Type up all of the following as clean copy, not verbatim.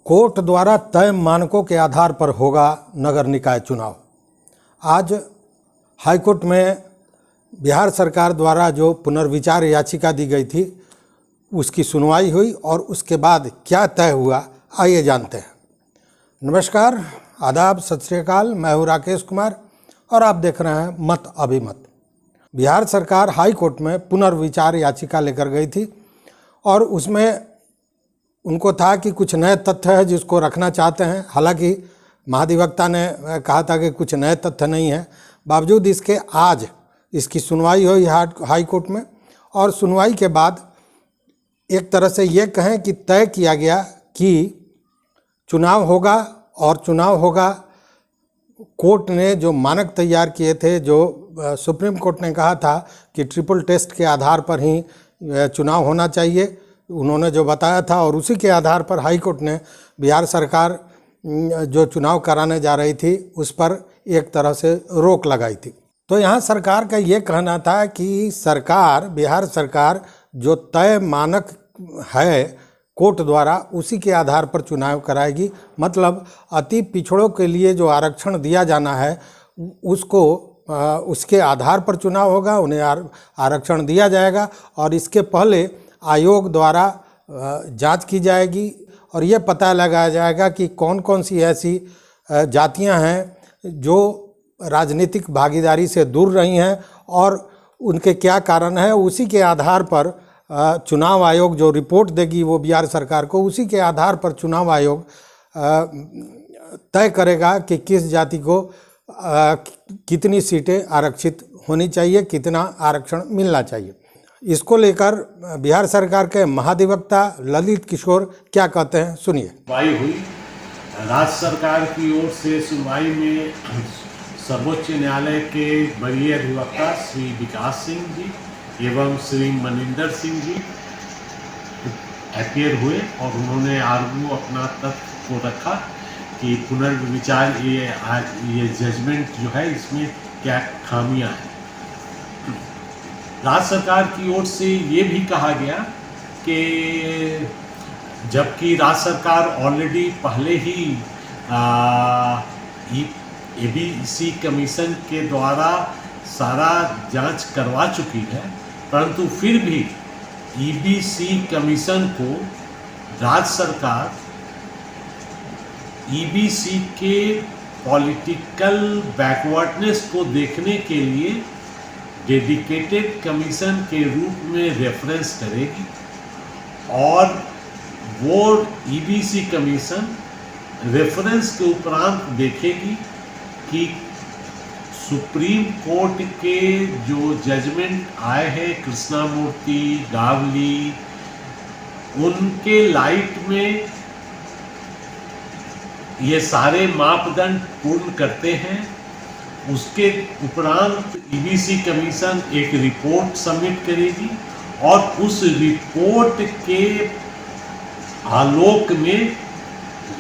Court द्वारा तय मानकों के आधार पर होगा नगर निकाय चुनाव। आज हाईकोर्ट में बिहार सरकार द्वारा जो पुनर्विचार याचिका दी गई थी उसकी सुनवाई हुई और उसके बाद क्या तय हुआ आइए जानते हैं। नमस्कार, आदाब, सत श्री अकाल। मैं हूँ राकेश कुमार और आप देख रहे हैं मत अभिमत। बिहार सरकार हाई कोर्ट में पुनर्विचार याचिका लेकर गई थी और उसमें उनको था कि कुछ नए तथ्य है जिसको रखना चाहते हैं। हालांकि महाधिवक्ता ने कहा था कि कुछ नए तथ्य नहीं है। बावजूद इसके आज इसकी सुनवाई हुई हाई कोर्ट में और सुनवाई के बाद एक तरह से ये कहें कि तय किया गया कि चुनाव होगा और चुनाव होगा। कोर्ट ने जो मानक तैयार किए थे, जो सुप्रीम कोर्ट ने कहा था कि ट्रिपल टेस्ट के आधार पर ही चुनाव होना चाहिए, उन्होंने जो बताया था और उसी के आधार पर हाई कोर्ट ने बिहार सरकार जो चुनाव कराने जा रही थी उस पर एक तरह से रोक लगाई थी। तो यहाँ सरकार का ये कहना था कि बिहार सरकार जो तय मानक है कोर्ट द्वारा उसी के आधार पर चुनाव कराएगी। मतलब अति पिछड़ों के लिए जो आरक्षण दिया जाना है उसके आधार पर चुनाव होगा, उन्हें आरक्षण दिया जाएगा और इसके पहले आयोग द्वारा जांच की जाएगी और ये पता लगाया जाएगा कि कौन कौन सी ऐसी जातियां हैं जो राजनीतिक भागीदारी से दूर रही हैं और उनके क्या कारण है। उसी के आधार पर चुनाव आयोग जो रिपोर्ट देगी वो बिहार सरकार को, उसी के आधार पर चुनाव आयोग तय करेगा कि किस जाति को कितनी सीटें आरक्षित होनी चाहिए, कितना आरक्षण मिलना चाहिए। इसको लेकर बिहार सरकार के महाधिवक्ता ललित किशोर क्या कहते हैं, सुनिए। सुनवाई हुई राज्य सरकार की ओर से। सुनवाई में सर्वोच्च न्यायालय के वरीय अधिवक्ता श्री विकास सिंह जी एवं श्री मनिंदर सिंह जी अपीयर हुए और उन्होंने आर्गू अपना तथ्य को रखा कि पुनर्विचार ये जजमेंट जो है इसमें क्या खामियां हैं। राज्य सरकार की ओर से ये भी कहा गया कि जबकि राज्य सरकार ऑलरेडी पहले ही एबीसी कमीशन के द्वारा सारा जांच करवा चुकी है, परंतु फिर भी ईबीसी कमीशन को राज्य सरकार ईबीसी के पॉलिटिकल बैकवर्डनेस को देखने के लिए डेडिकेटेड कमीशन के रूप में रेफरेंस करेगी और वो ईबीसी कमीशन रेफरेंस के उपरांत देखेगी कि सुप्रीम कोर्ट के जो जजमेंट आए हैं कृष्णामूर्ति, गावली, उनके लाइट में ये सारे मापदंड पूर्ण करते हैं। उसके उपरांत ईबीसी कमीशन एक रिपोर्ट सबमिट करेगी और उस रिपोर्ट के आलोक में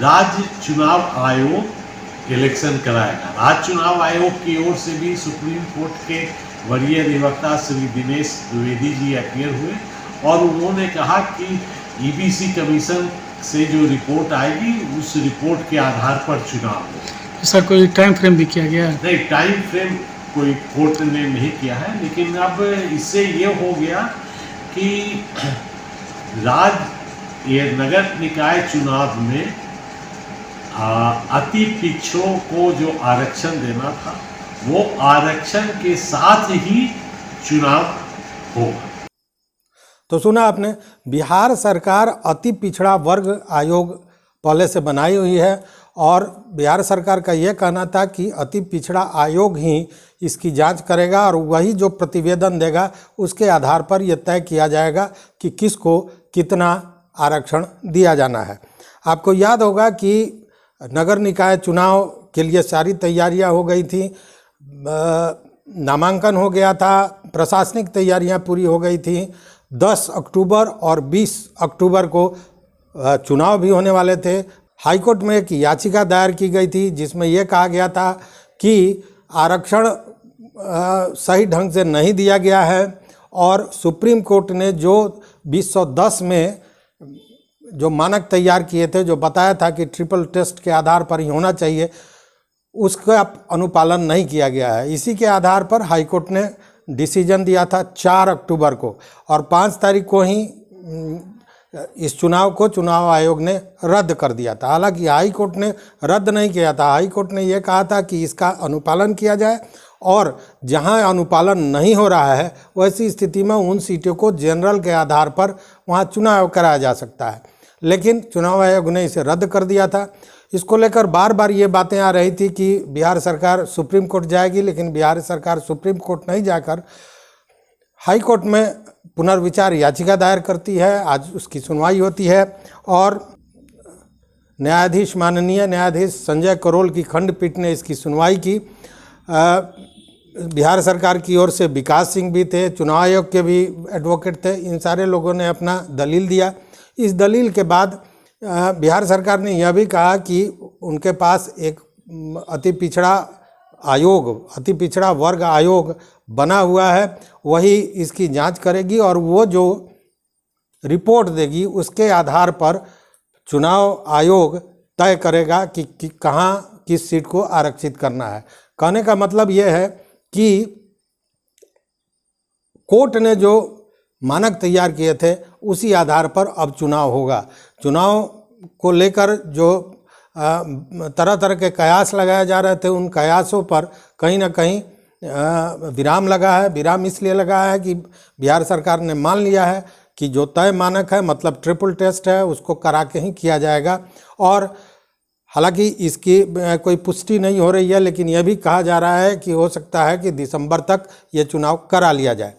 राज्य चुनाव आयोग इलेक्शन कराएगा। राज्य चुनाव आयोग की ओर से भी सुप्रीम कोर्ट के वरीय अधिवक्ता श्री दिनेश द्विवेदी जी अपीयर हुए और उन्होंने कहा कि ईबीसी कमीशन से जो रिपोर्ट आएगी उस रिपोर्ट के आधार पर चुनाव होगा। सर, कोई टाइम फ्रेम भी किया गया है? नहीं, टाइम फ्रेम कोई कोर्ट ने नहीं किया है, लेकिन अब इससे ये हो गया कि ये नगर निकाय चुनाव में अति पिछड़ों को जो आरक्षण देना था वो आरक्षण के साथ ही चुनाव होगा। तो सुना आपने, बिहार सरकार अति पिछड़ा वर्ग आयोग पहले से बनाई हुई है और बिहार सरकार का यह कहना था कि अति पिछड़ा आयोग ही इसकी जांच करेगा और वही जो प्रतिवेदन देगा उसके आधार पर यह तय किया जाएगा कि किसको कितना आरक्षण दिया जाना है। आपको याद होगा कि नगर निकाय चुनाव के लिए सारी तैयारियां हो गई थी, नामांकन हो गया था, प्रशासनिक तैयारियां पूरी हो गई थी। 10 अक्टूबर और 20 अक्टूबर को चुनाव भी होने वाले थे। हाईकोर्ट में एक याचिका दायर की गई थी जिसमें यह कहा गया था कि आरक्षण सही ढंग से नहीं दिया गया है और सुप्रीम कोर्ट ने जो 2010 में जो मानक तैयार किए थे, जो बताया था कि ट्रिपल टेस्ट के आधार पर ही होना चाहिए, उसका अनुपालन नहीं किया गया है। इसी के आधार पर हाईकोर्ट ने डिसीजन दिया था 4 अक्टूबर को, और 5 तारीख को ही इस चुनाव को चुनाव आयोग ने रद्द कर दिया था। हालांकि हाई कोर्ट ने रद्द नहीं किया था, हाई कोर्ट ने यह कहा था कि इसका अनुपालन किया जाए, और जहां अनुपालन नहीं हो रहा है वैसी स्थिति में उन सीटों को जनरल के आधार पर वहां चुनाव कराया जा सकता है। लेकिन चुनाव आयोग ने इसे रद्द कर दिया था। इसको लेकर बार बार ये बातें आ रही थी कि बिहार सरकार सुप्रीम कोर्ट जाएगी, लेकिन बिहार सरकार सुप्रीम कोर्ट नहीं जाकर हाई कोर्ट में पुनर्विचार याचिका दायर करती है। आज उसकी सुनवाई होती है, और माननीय न्यायाधीश संजय करोल की खंडपीठ ने इसकी सुनवाई की। बिहार सरकार की ओर से विकास सिंह भी थे, चुनाव आयोग के भी एडवोकेट थे, इन सारे लोगों ने अपना दलील दिया। इस दलील के बाद बिहार सरकार ने यह भी कहा कि उनके पास एक अति पिछड़ा वर्ग आयोग बना हुआ है, वही इसकी जांच करेगी, और वो जो रिपोर्ट देगी उसके आधार पर चुनाव आयोग तय करेगा कि कहाँ किस सीट को आरक्षित करना है। कहने का मतलब यह है कि कोर्ट ने जो मानक तैयार किए थे उसी आधार पर अब चुनाव होगा। चुनाव को लेकर जो तरह तरह के कयास लगाए जा रहे थे, उन कयासों पर कहीं ना कहीं विराम लगा है। विराम इसलिए लगा है कि बिहार सरकार ने मान लिया है कि जो तय मानक है, मतलब ट्रिपल टेस्ट है, उसको करा के ही किया जाएगा। और हालांकि इसकी कोई पुष्टि नहीं हो रही है, लेकिन यह भी कहा जा रहा है कि हो सकता है कि दिसंबर तक ये चुनाव करा लिया जाए।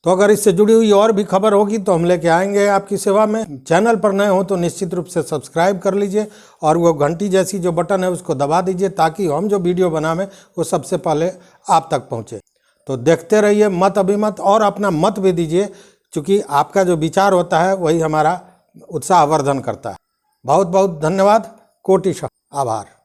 तो अगर इससे जुड़ी हुई और भी खबर होगी तो हम लेके आएंगे आपकी सेवा में। चैनल पर नए हो तो निश्चित रूप से सब्सक्राइब कर लीजिए, और वो घंटी जैसी जो बटन है उसको दबा दीजिए, ताकि हम जो वीडियो बनावें वो सबसे पहले आप तक पहुँचे। तो देखते रहिए मत अभिमत, और अपना मत भी दीजिए, क्योंकि आपका जो विचार होता है वही हमारा उत्साहवर्धन करता है। बहुत बहुत धन्यवाद, कोटिशः आभार।